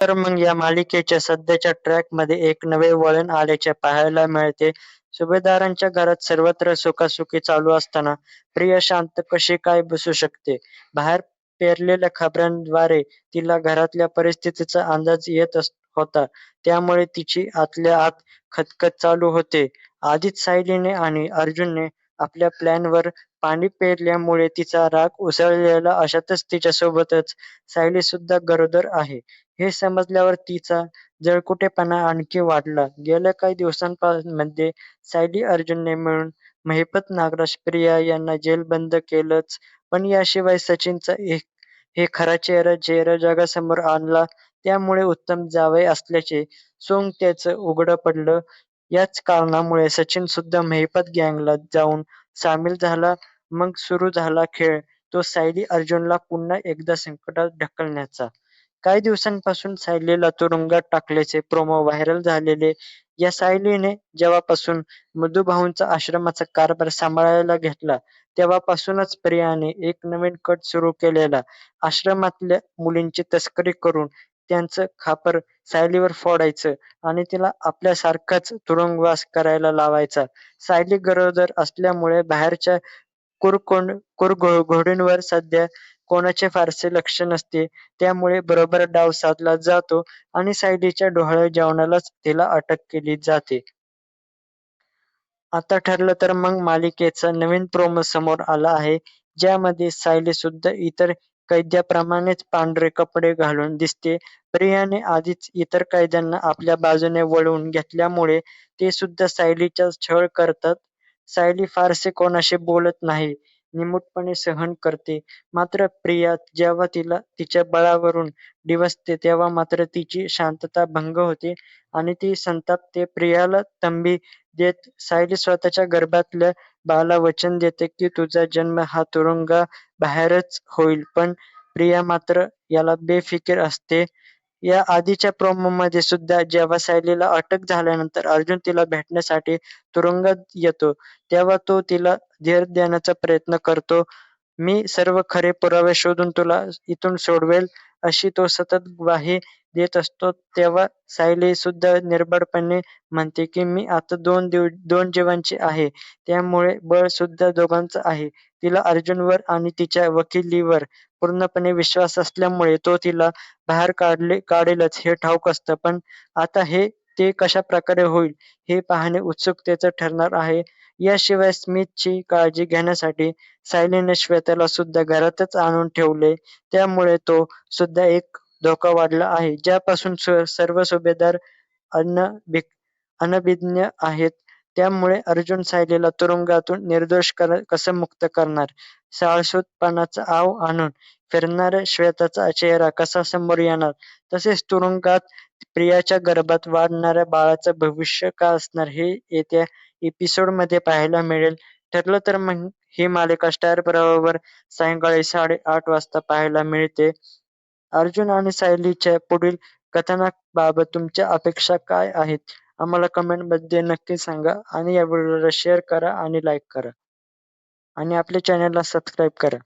तर मग या मालिकेच्या सध्याच्या ट्रॅकमध्ये एक नवे वळण आल्याचे पाहायला मिळते. सुभेदारांच्या घरात सर्वत्र सुखासुखी चालू असताना प्रिया शांत कशी काय बसू शकते? बाहेर पेरलेल्या खबरांद्वारे तिला घरातल्या परिस्थितीचा अंदाज येत होता. त्यामुळे तिची आतल्या आत खदखद चालू होते. आधीच सायलीने आणि अर्जुनने आपल्या प्लॅनवर पाणी पेरल्यामुळे तिचा राग उसळलेला अशातच तिच्यासोबतच सायलीसुद्धा गरोदर आहे. हे समजल्यावर तिचा जळकुटेपणा आणखी वाढला. गेल्या काही मध्ये सायली अर्जुनने मिळून महिपत, नागराज, प्रिया यांना जेलबंद केलंच. पण याशिवाय सचिनचा हे खरा चेहरा जगासमोर आणला. त्यामुळे उत्तम जावई असल्याचे सोंग त्याचं उघडं पडलं. याच कारणामुळे सचिनसुद्धा महिपत गँगला जाऊन सामील झाला. मग सुरू झाला खेळ तो सायली अर्जुनला पुन्हा एकदा संकटात ढकलण्याचा. काही दिवसांपासून सायलीला तुरुंगात टाकल्याचे प्रोमो व्हायरल झालेले. या सायलीने जेव्हापासून मधुभाऊंचा आश्रमाचा कारभार सांभाळायला घेतला, तेव्हापासूनच प्रियाने एक नवीन कट सुरू केलेला. आश्रमातल्या मुलींची तस्करी करून त्यांचं खापर सायलीवर फोडायचं आणि तिला आपल्यासारखाच तुरुंगवास करायला लावायचा. सायली गरोदर असल्यामुळे बाहेरच्या कुरघोडींवर सध्या कोणाचे फारसे लक्ष नसते. त्यामुळे बरोबर डाव साधला जातो आणि सायलीच्या डोहाळे जेवणालाच तिला अटक केली जाते. आता ठरलं तर मग मालिकेचा नवीन प्रोमो समोर आला आहे, ज्यामध्ये सायलीसुद्धा इतर कैद्याप्रमाणेच पांढरे कपडे घालून दिसते. प्रियाने आधीच इतर कैद्यांना आपल्या बाजूने वळवून घेतल्यामुळे ते सुद्धा सायलीचा छळ करतात. सायली फारसे कोणाशी बोलत नाही, निमूटपणे सहन करते. मात्र प्रिया जेव्हा तिला तिच्या बळावरून डिवचते तेव्हा मात्र तिची शांतता भंग होते आणि ती संतापते. प्रियाला तंबी देत सायली स्वतःच्या गर्भातल्या बाळाला वचन देते की तुझा जन्म हा तुरुंगाबाहेरच होईल. पण प्रिया मात्र याला बेफिकीर असते. या आधीच्या प्रोमोमध्ये सुद्धा जेव्हा सायलीला अटक झाल्यानंतर अर्जुन तिला भेटण्यासाठी तुरुंगात येतो, तेव्हा तो तिला धीर देण्याचा प्रयत्न करतो. मी सर्व खरे पुरावे शोधून तुला इथून सोडवेल, अशी तो सतत ग्वाही देत असतो. तेव्हा सायली सुद्धा निर्भयपणे म्हणते की मी आता दोन जीवांची आहे, त्यामुळे बळ सुद्धा दोघांचं आहे. तिला अर्जुनवर आणि तिच्या वकिलीवर पूर्णपणे विश्वास असल्यामुळे तो तिला बाहेर काढेलच हे ठाऊक असतं. पण आता ते कशाप्रकारे होईल हे पाहणे उत्सुकतेचं ठरणार आहे. याशिवाय स्मिथची काळजी घेण्यासाठी सायलीने श्वेताला सुद्धा घरातच आणून ठेवले. त्यामुळे तो सुद्धा एक धोका वाढला आहे, ज्यापासून सर्व सुभेदार अनभिज्ञ आहेत. त्यामुळे अर्जुन सायलीला तुरुंगातून निर्दोष कसं मुक्त करणार? साळसूदपणाचा आव आणून फिरणाऱ्या श्वेताचा चेहरा कसा समोर येणार? तसेच तुरुंगात प्रियाच्या गर्भात वाढणाऱ्या बाळाचं भविष्य काय असणार हे येत्या एपिसोडमध्ये पाहायला मिळेल. ठरलं तर मग ही मालिका स्टार प्रवाहावर सायंकाळी 8:30 वाजता पाहायला मिळते. अर्जुन आणि सायलीच्या पुढील कथानकाबाबत तुमच्या अपेक्षा काय आहेत? आम्हाला कमेंटमध्ये नक्की सांगा आणि या व्हिडिओला शेअर करा आणि लाईक करा आणि आपल्या चॅनलला सबस्क्राईब करा.